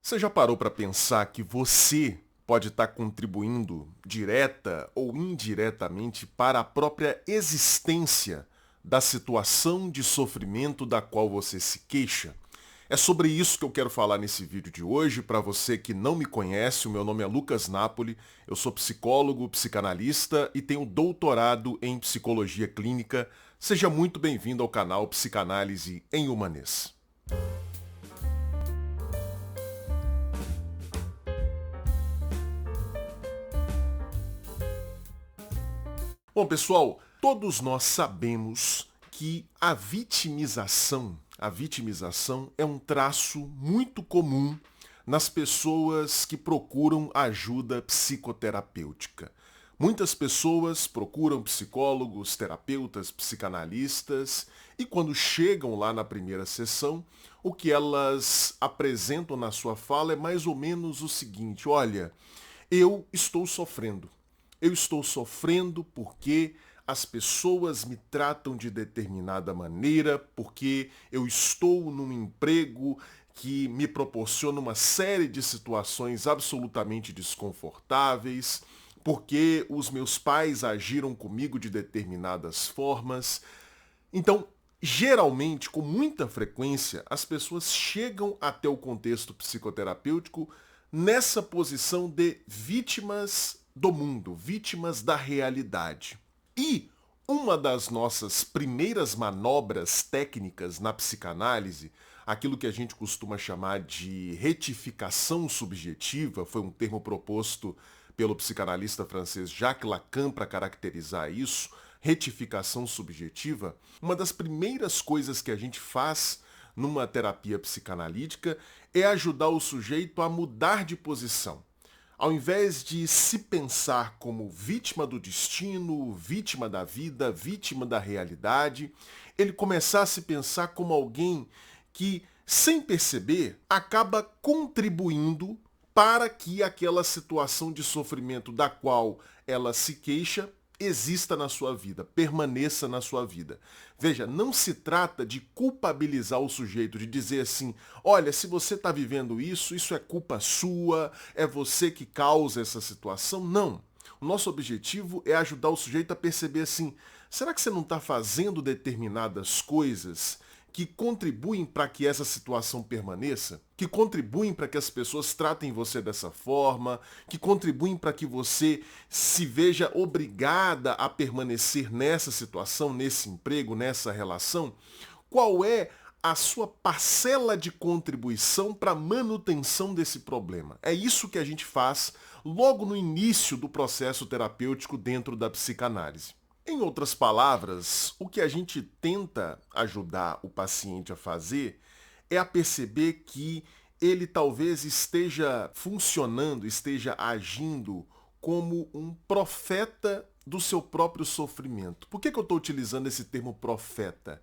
Você já parou para pensar que você pode estar contribuindo direta ou indiretamente para a própria existência da situação de sofrimento da qual você se queixa? É sobre isso que eu quero falar nesse vídeo de hoje. Para você que não me conhece, o meu nome é Lucas Napoli, eu sou psicólogo, psicanalista e tenho doutorado em psicologia clínica. Seja muito bem-vindo ao canal Psicanálise em Humanês. Bom, pessoal, todos nós sabemos que a vitimização é um traço muito comum nas pessoas que procuram ajuda psicoterapêutica. Muitas pessoas procuram psicólogos, terapeutas, psicanalistas e quando chegam lá na primeira sessão, o que elas apresentam na sua fala é mais ou menos o seguinte: olha, eu estou sofrendo. Eu estou sofrendo porque as pessoas me tratam de determinada maneira, porque eu estou num emprego que me proporciona uma série de situações absolutamente desconfortáveis, porque os meus pais agiram comigo de determinadas formas. Então, geralmente, com muita frequência, as pessoas chegam até o contexto psicoterapêutico nessa posição de vítimas do mundo, vítimas da realidade. E uma das nossas primeiras manobras técnicas na psicanálise, aquilo que a gente costuma chamar de retificação subjetiva, foi um termo proposto pelo psicanalista francês Jacques Lacan para caracterizar isso, retificação subjetiva. Uma das primeiras coisas que a gente faz numa terapia psicanalítica é ajudar o sujeito a mudar de posição. Ao invés de se pensar como vítima do destino, vítima da vida, vítima da realidade, ele começar a se pensar como alguém que, sem perceber, acaba contribuindo para que aquela situação de sofrimento da qual ela se queixa exista na sua vida, permaneça na sua vida. Veja, não se trata de culpabilizar o sujeito, de dizer assim, olha, se você está vivendo isso é culpa sua, é você que causa essa situação. Não. O nosso objetivo é ajudar o sujeito a perceber assim, será que você não está fazendo determinadas coisas que contribuem para que essa situação permaneça, que contribuem para que as pessoas tratem você dessa forma, que contribuem para que você se veja obrigada a permanecer nessa situação, nesse emprego, nessa relação? Qual é a sua parcela de contribuição para a manutenção desse problema? É isso que a gente faz logo no início do processo terapêutico dentro da psicanálise. Em outras palavras, o que a gente tenta ajudar o paciente a fazer é a perceber que ele talvez esteja funcionando, esteja agindo como um profeta do seu próprio sofrimento. Por que eu estou utilizando esse termo profeta?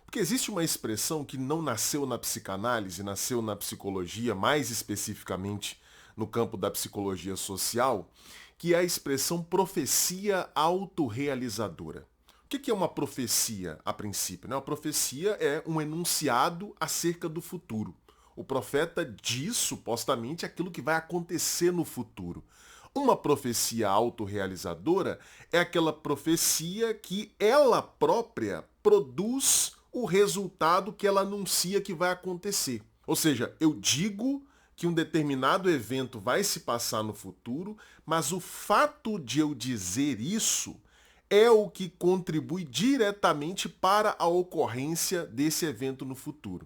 Porque existe uma expressão que não nasceu na psicanálise, nasceu na psicologia, mais especificamente no campo da psicologia social, que é a expressão profecia autorrealizadora. O que é uma profecia, a princípio? Uma profecia é um enunciado acerca do futuro. O profeta diz, supostamente, aquilo que vai acontecer no futuro. Uma profecia autorrealizadora é aquela profecia que ela própria produz o resultado que ela anuncia que vai acontecer. Ou seja, eu digo que um determinado evento vai se passar no futuro, mas o fato de eu dizer isso é o que contribui diretamente para a ocorrência desse evento no futuro.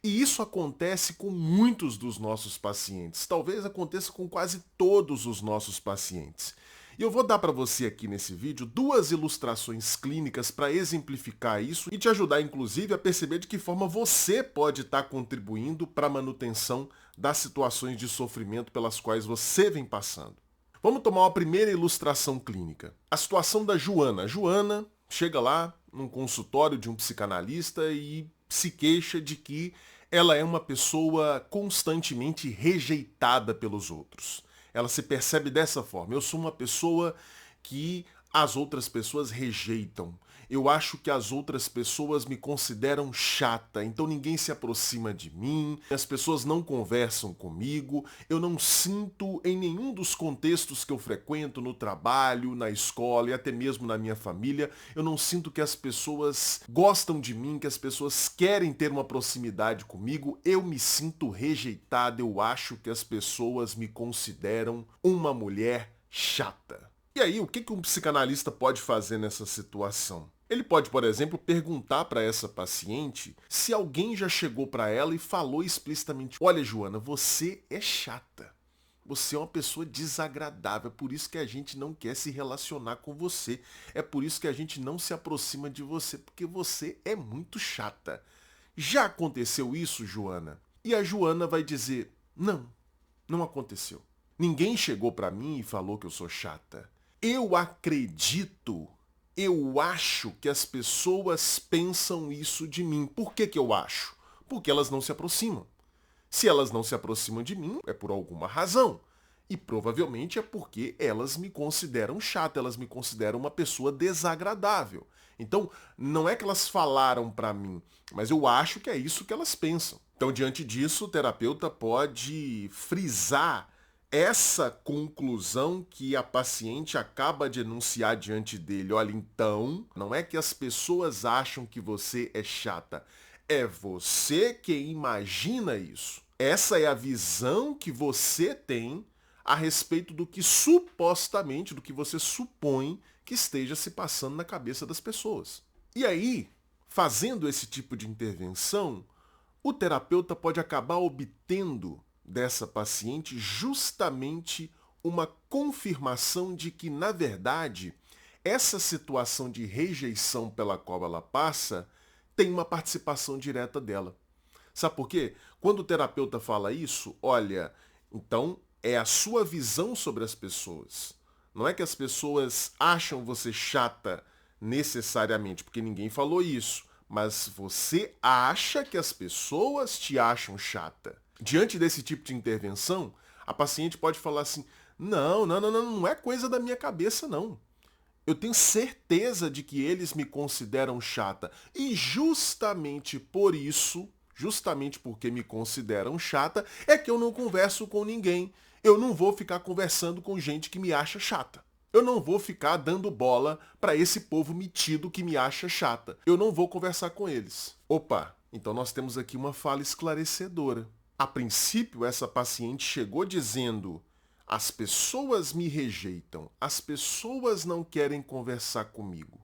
E isso acontece com muitos dos nossos pacientes, talvez aconteça com quase todos os nossos pacientes. E eu vou dar para você aqui nesse vídeo duas ilustrações clínicas para exemplificar isso e te ajudar, inclusive, a perceber de que forma você pode estar contribuindo para a manutenção das situações de sofrimento pelas quais você vem passando. Vamos tomar uma primeira ilustração clínica. A situação da Joana. Joana chega lá num consultório de um psicanalista e se queixa de que ela é uma pessoa constantemente rejeitada pelos outros. Ela se percebe dessa forma. Eu sou uma pessoa que as outras pessoas rejeitam. Eu acho que as outras pessoas me consideram chata, então ninguém se aproxima de mim, as pessoas não conversam comigo, eu não sinto em nenhum dos contextos que eu frequento, no trabalho, na escola e até mesmo na minha família, eu não sinto que as pessoas gostam de mim, que as pessoas querem ter uma proximidade comigo, eu me sinto rejeitado, eu acho que as pessoas me consideram uma mulher chata. E aí, o que um psicanalista pode fazer nessa situação? Ele pode, por exemplo, perguntar para essa paciente se alguém já chegou para ela e falou explicitamente: olha, Joana, você é chata. Você é uma pessoa desagradável, é por isso que a gente não quer se relacionar com você. É por isso que a gente não se aproxima de você, porque você é muito chata. Já aconteceu isso, Joana? E a Joana vai dizer: não, não aconteceu. Ninguém chegou para mim e falou que eu sou chata. Eu acredito, eu acho que as pessoas pensam isso de mim. Por que eu acho? Porque elas não se aproximam. Se elas não se aproximam de mim, é por alguma razão. E provavelmente é porque elas me consideram chata, elas me consideram uma pessoa desagradável. Então, não é que elas falaram para mim, mas eu acho que é isso que elas pensam. Então, diante disso, o terapeuta pode frisar essa conclusão que a paciente acaba de enunciar diante dele. Olha, então, não é que as pessoas acham que você é chata, é você que imagina isso. Essa é a visão que você tem a respeito do que supostamente, do que você supõe que esteja se passando na cabeça das pessoas. E aí, fazendo esse tipo de intervenção, o terapeuta pode acabar obtendo dessa paciente justamente uma confirmação de que, na verdade, essa situação de rejeição pela qual ela passa tem uma participação direta dela. Sabe por quê? Quando o terapeuta fala isso, olha, então é a sua visão sobre as pessoas. Não é que as pessoas acham você chata necessariamente, porque ninguém falou isso, mas você acha que as pessoas te acham chata. Diante desse tipo de intervenção, a paciente pode falar assim: não é coisa da minha cabeça, não. Eu tenho certeza de que eles me consideram chata. E justamente por isso, justamente porque me consideram chata, é que eu não converso com ninguém. Eu não vou ficar conversando com gente que me acha chata. Eu não vou ficar dando bola para esse povo metido que me acha chata. Eu não vou conversar com eles. Opa, então nós temos aqui uma fala esclarecedora. A princípio, essa paciente chegou dizendo: as pessoas me rejeitam, as pessoas não querem conversar comigo.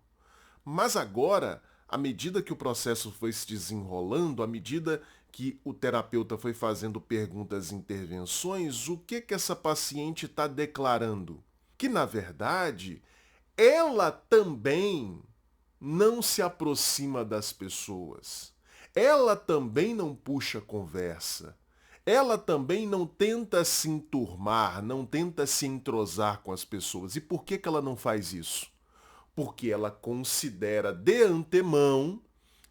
Mas agora, à medida que o processo foi se desenrolando, à medida que o terapeuta foi fazendo perguntas e intervenções, o que essa paciente está declarando? Que, na verdade, ela também não se aproxima das pessoas. Ela também não puxa conversa. Ela também não tenta se enturmar, não tenta se entrosar com as pessoas. E por que ela não faz isso? Porque ela considera de antemão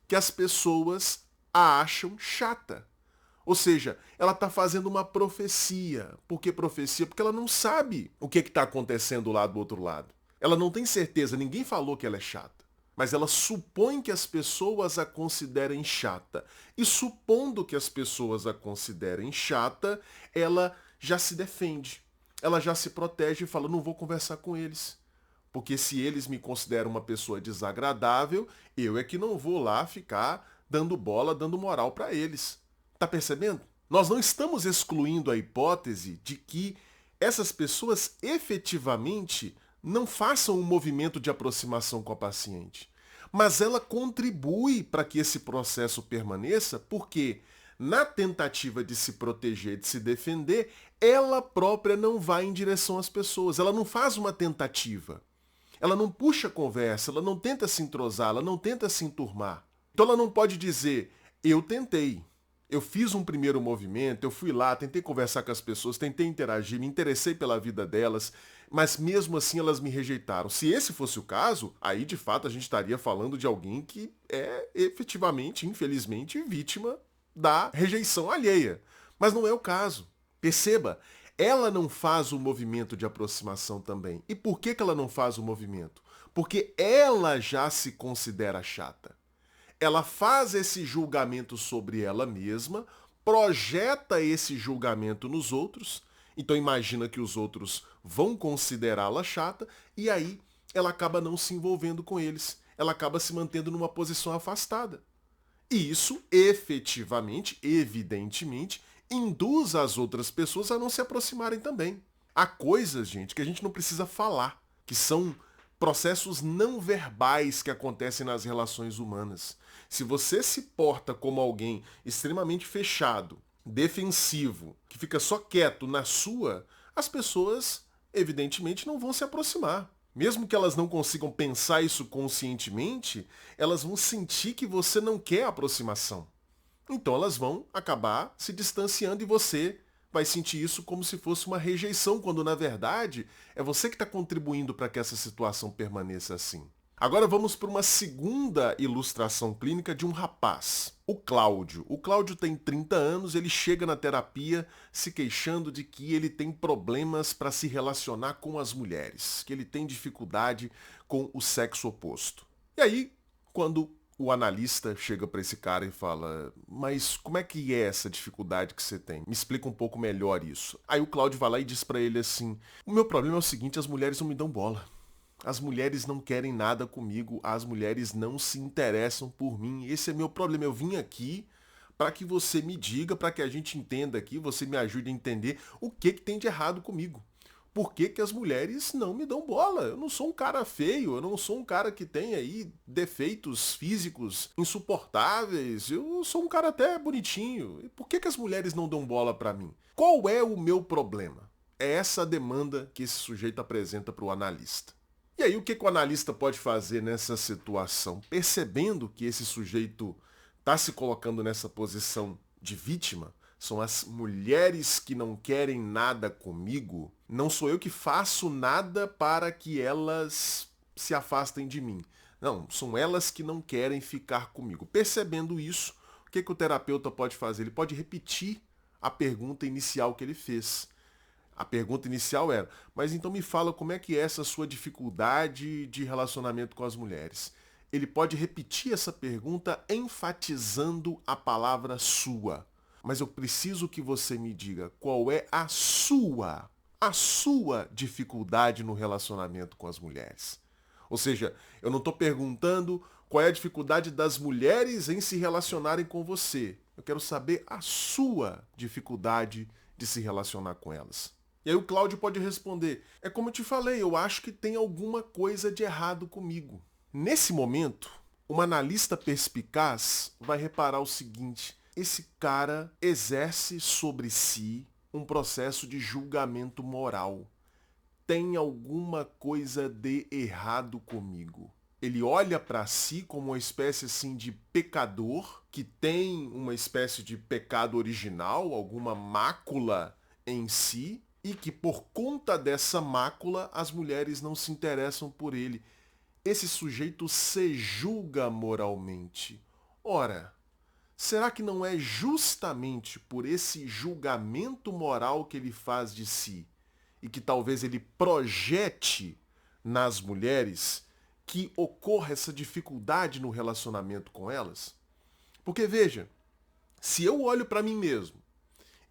que as pessoas a acham chata. Ou seja, ela está fazendo uma profecia. Por que profecia? Porque ela não sabe o que está acontecendo lá do outro lado. Ela não tem certeza, ninguém falou que ela é chata. Mas ela supõe que as pessoas a considerem chata. E supondo que as pessoas a considerem chata, ela já se defende. Ela já se protege e fala: não vou conversar com eles. Porque se eles me consideram uma pessoa desagradável, eu é que não vou lá ficar dando bola, dando moral para eles. Tá percebendo? Nós não estamos excluindo a hipótese de que essas pessoas efetivamente não façam um movimento de aproximação com a paciente. Mas ela contribui para que esse processo permaneça porque, na tentativa de se proteger, de se defender, ela própria não vai em direção às pessoas. Ela não faz uma tentativa. Ela não puxa conversa, ela não tenta se entrosar, ela não tenta se enturmar. Então ela não pode dizer: eu tentei. Eu fiz um primeiro movimento, eu fui lá, tentei conversar com as pessoas, tentei interagir, me interessei pela vida delas, mas mesmo assim elas me rejeitaram. Se esse fosse o caso, aí de fato a gente estaria falando de alguém que é efetivamente, infelizmente, vítima da rejeição alheia. Mas não é o caso. Perceba, ela não faz o movimento de aproximação também. E por que ela não faz o movimento? porque ela já se considera chata. Ela faz esse julgamento sobre ela mesma, projeta esse julgamento nos outros, então imagina que os outros vão considerá-la chata, e aí ela acaba não se envolvendo com eles, ela acaba se mantendo numa posição afastada. E isso efetivamente, evidentemente, induz as outras pessoas a não se aproximarem também. Há coisas, gente, que a gente não precisa falar, que são processos não verbais que acontecem nas relações humanas. Se você se porta como alguém extremamente fechado, defensivo, que fica só quieto na sua, as pessoas, evidentemente, não vão se aproximar. Mesmo que elas não consigam pensar isso conscientemente, elas vão sentir que você não quer aproximação. Então elas vão acabar se distanciando e você vai sentir isso como se fosse uma rejeição, quando na verdade é você que está contribuindo para que essa situação permaneça assim. Agora vamos para uma segunda ilustração clínica de um rapaz, o Cláudio. O Cláudio tem 30 anos, ele chega na terapia se queixando de que ele tem problemas para se relacionar com as mulheres, que ele tem dificuldade com o sexo oposto. E aí, quando o analista chega para esse cara e fala: mas como é que é essa dificuldade que você tem? Me explica um pouco melhor isso. Aí o Cláudio vai lá e diz para ele assim: o meu problema é o seguinte, as mulheres não me dão bola. As mulheres não querem nada comigo, as mulheres não se interessam por mim. Esse é meu problema. Eu vim aqui para que você me diga, para que a gente entenda aqui, você me ajude a entender o que tem de errado comigo. Por que as mulheres não me dão bola? Eu não sou um cara feio, eu não sou um cara que tem aí defeitos físicos insuportáveis, eu sou um cara até bonitinho. E por que as mulheres não dão bola para mim? Qual é o meu problema? É essa a demanda que esse sujeito apresenta para o analista. E aí o que o analista pode fazer nessa situação? Percebendo que esse sujeito está se colocando nessa posição de vítima, são as mulheres que não querem nada comigo, não sou eu que faço nada para que elas se afastem de mim. Não, são elas que não querem ficar comigo. Percebendo isso, o que o terapeuta pode fazer? Ele pode repetir a pergunta inicial que ele fez. A pergunta inicial era: mas então me fala como é que é essa sua dificuldade de relacionamento com as mulheres. Ele pode repetir essa pergunta enfatizando a palavra sua. Mas eu preciso que você me diga qual é a sua dificuldade no relacionamento com as mulheres. Ou seja, eu não estou perguntando qual é a dificuldade das mulheres em se relacionarem com você. Eu quero saber a sua dificuldade de se relacionar com elas. E aí o Cláudio pode responder: é como eu te falei, eu acho que tem alguma coisa de errado comigo. Nesse momento, um analista perspicaz vai reparar o seguinte: esse cara exerce sobre si um processo de julgamento moral. Tem alguma coisa de errado comigo. Ele olha para si como uma espécie assim de pecador, que tem uma espécie de pecado original, alguma mácula em si, e que por conta dessa mácula as mulheres não se interessam por ele. Esse sujeito se julga moralmente. Ora, será que não é justamente por esse julgamento moral que ele faz de si e que talvez ele projete nas mulheres que ocorra essa dificuldade no relacionamento com elas? Porque veja, se eu olho para mim mesmo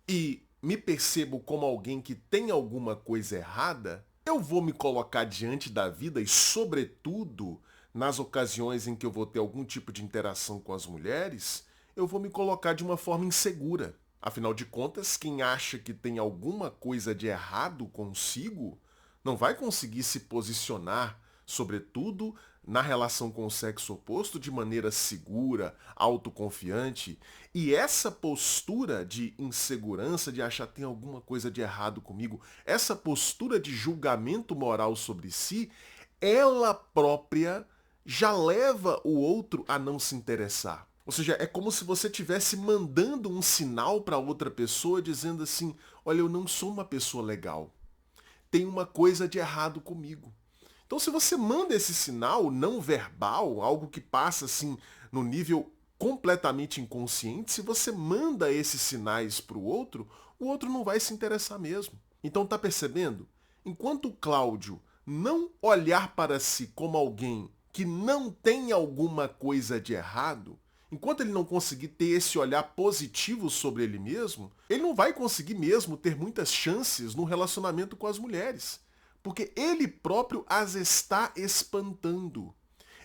e me percebo como alguém que tem alguma coisa errada, eu vou me colocar diante da vida e, sobretudo, nas ocasiões em que eu vou ter algum tipo de interação com as mulheres, eu vou me colocar de uma forma insegura. Afinal de contas, quem acha que tem alguma coisa de errado consigo não vai conseguir se posicionar, sobretudo na relação com o sexo oposto, de maneira segura, autoconfiante. E essa postura de insegurança, de achar que tem alguma coisa de errado comigo, essa postura de julgamento moral sobre si, ela própria já leva o outro a não se interessar. Ou seja, é como se você estivesse mandando um sinal para outra pessoa dizendo assim: olha, eu não sou uma pessoa legal. Tem uma coisa de errado comigo. Então, se você manda esse sinal não verbal, algo que passa assim no nível completamente inconsciente, se você manda esses sinais para o outro não vai se interessar mesmo. Então, tá percebendo? Enquanto o Cláudio não olhar para si como alguém que não tem alguma coisa de errado, enquanto ele não conseguir ter esse olhar positivo sobre ele mesmo, ele não vai conseguir mesmo ter muitas chances no relacionamento com as mulheres. Porque ele próprio as está espantando.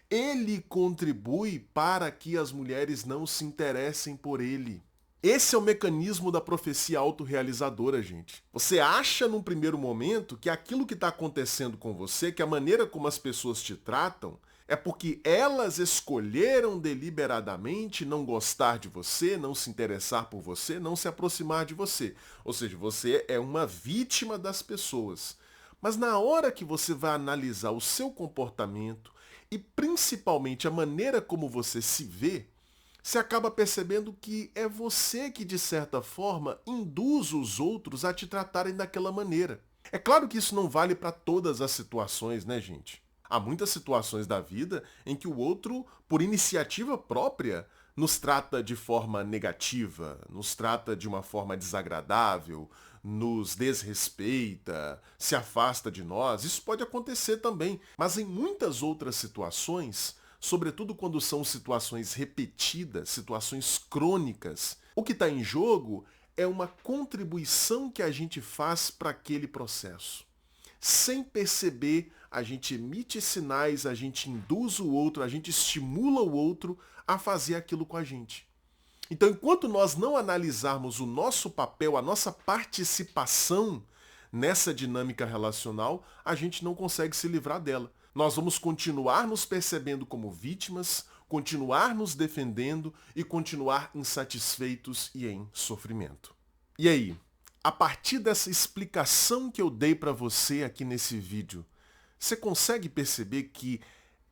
Ele contribui para que as mulheres não se interessem por ele. Esse é o mecanismo da profecia autorrealizadora, gente. Você acha num primeiro momento que aquilo que está acontecendo com você, que a maneira como as pessoas te tratam, é porque elas escolheram deliberadamente não gostar de você, não se interessar por você, não se aproximar de você. Ou seja, você é uma vítima das pessoas. Mas na hora que você vai analisar o seu comportamento e principalmente a maneira como você se vê, você acaba percebendo que é você que, de certa forma, induz os outros a te tratarem daquela maneira. É claro que isso não vale para todas as situações, né, gente? Há muitas situações da vida em que o outro, por iniciativa própria, nos trata de forma negativa, nos trata de uma forma desagradável, nos desrespeita, se afasta de nós. Isso pode acontecer também, mas em muitas outras situações, sobretudo quando são situações repetidas, situações crônicas, o que está em jogo é uma contribuição que a gente faz para aquele processo. Sem perceber, a gente emite sinais, a gente induz o outro, a gente estimula o outro a fazer aquilo com a gente. Então, enquanto nós não analisarmos o nosso papel, a nossa participação nessa dinâmica relacional, a gente não consegue se livrar dela. Nós vamos continuar nos percebendo como vítimas, continuar nos defendendo e continuar insatisfeitos e em sofrimento. E aí, a partir dessa explicação que eu dei para você aqui nesse vídeo, você consegue perceber que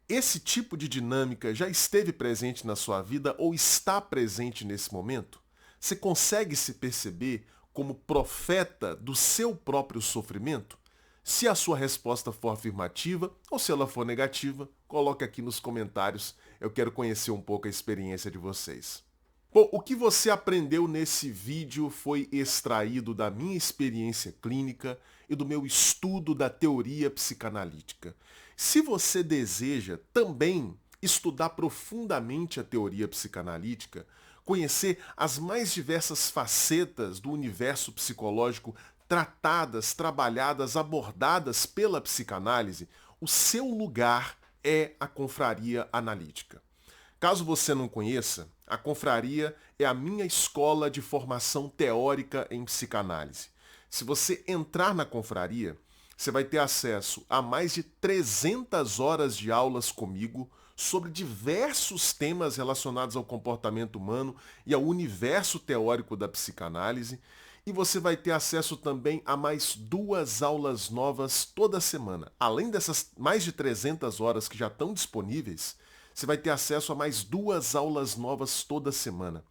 esse tipo de dinâmica já esteve presente na sua vida ou está presente nesse momento? Você consegue se perceber como profeta do seu próprio sofrimento? Se a sua resposta for afirmativa ou se ela for negativa, coloque aqui nos comentários. Eu quero conhecer um pouco a experiência de vocês. Bom, o que você aprendeu nesse vídeo foi extraído da minha experiência clínica e do meu estudo da teoria psicanalítica. Se você deseja também estudar profundamente a teoria psicanalítica, conhecer as mais diversas facetas do universo psicológico tratadas, trabalhadas, abordadas pela psicanálise, o seu lugar é a Confraria Analítica. Caso você não conheça, a Confraria é a minha escola de formação teórica em psicanálise. Se você entrar na Confraria, você vai ter acesso a mais de 300 horas de aulas comigo sobre diversos temas relacionados ao comportamento humano e ao universo teórico da psicanálise. E você vai ter acesso também a mais 2 aulas novas toda semana. Além dessas mais de 300 horas que já estão disponíveis, você vai ter acesso a mais 2 aulas novas toda semana.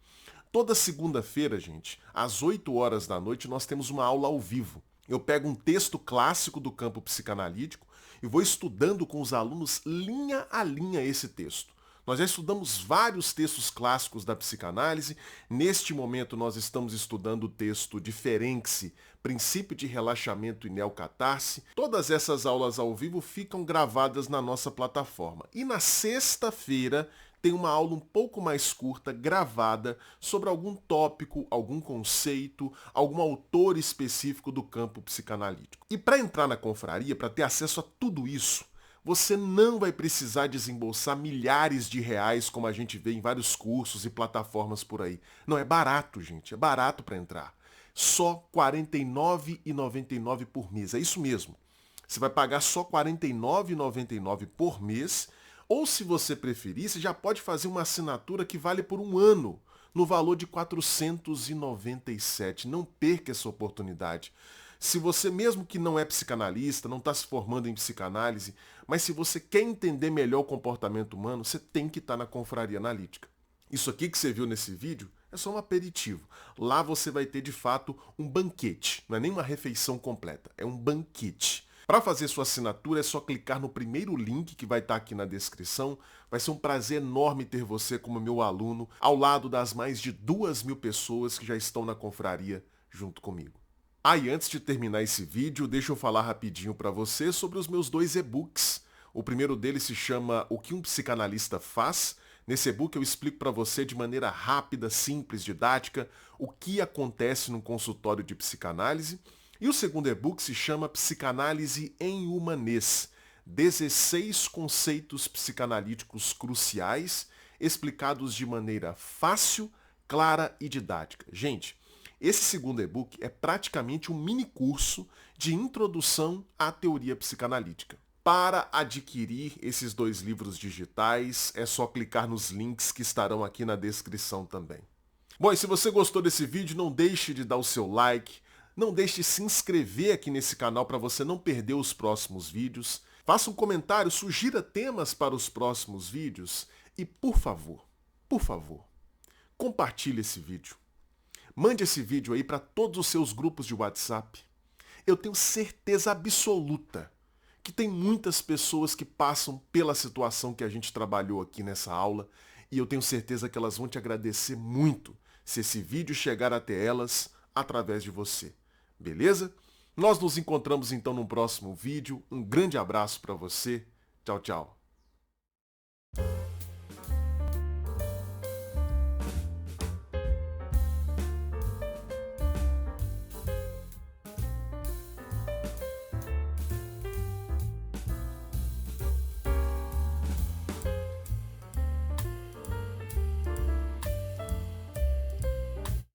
Toda segunda-feira, gente, às 8 horas da noite, nós temos uma aula ao vivo. Eu pego um texto clássico do campo psicanalítico e vou estudando com os alunos linha a linha esse texto. Nós já estudamos vários textos clássicos da psicanálise. Neste momento nós estamos estudando o texto de Ferenczi, Princípio de Relaxamento e Neocatarse. Todas essas aulas ao vivo ficam gravadas na nossa plataforma. E na sexta-feira tem uma aula um pouco mais curta, gravada, sobre algum tópico, algum conceito, algum autor específico do campo psicanalítico. E para entrar na confraria, para ter acesso a tudo isso, você não vai precisar desembolsar milhares de reais como a gente vê em vários cursos e plataformas por aí. Não, é barato, gente. É barato para entrar. Só R$ 49,99 por mês. É isso mesmo. Você vai pagar só R$ 49,99 por mês. Ou, se você preferir, você já pode fazer uma assinatura que vale por um ano, no valor de R$ 497. Não perca essa oportunidade. Se você, mesmo que não é psicanalista, não está se formando em psicanálise, mas se você quer entender melhor o comportamento humano, você tem que estar na Confraria Analítica. Isso aqui que você viu nesse vídeo é só um aperitivo. Lá você vai ter, de fato, um banquete. Não é nem uma refeição completa, é um banquete. Para fazer sua assinatura é só clicar no primeiro link que vai estar aqui na descrição. Vai ser um prazer enorme ter você como meu aluno, ao lado das mais de 2.000 pessoas que já estão na confraria junto comigo. E antes de terminar esse vídeo, deixa eu falar rapidinho para você sobre os meus 2 e-books. O primeiro deles se chama O que um psicanalista faz. Nesse e-book eu explico para você de maneira rápida, simples, didática, o que acontece num consultório de psicanálise. E o segundo e-book se chama Psicanálise em Humanês. 16 conceitos psicanalíticos cruciais, explicados de maneira fácil, clara e didática. Gente, esse segundo e-book é praticamente um mini curso de introdução à teoria psicanalítica. Para adquirir esses 2 livros digitais, é só clicar nos links que estarão aqui na descrição também. Bom, e se você gostou desse vídeo, não deixe de dar o seu like, não deixe de se inscrever aqui nesse canal para você não perder os próximos vídeos. Faça um comentário, sugira temas para os próximos vídeos e, por favor, compartilhe esse vídeo. Mande esse vídeo aí para todos os seus grupos de WhatsApp. Eu tenho certeza absoluta que tem muitas pessoas que passam pela situação que a gente trabalhou aqui nessa aula e eu tenho certeza que elas vão te agradecer muito se esse vídeo chegar até elas através de você. Beleza? Nós nos encontramos então no próximo vídeo. Um grande abraço para você. Tchau, tchau.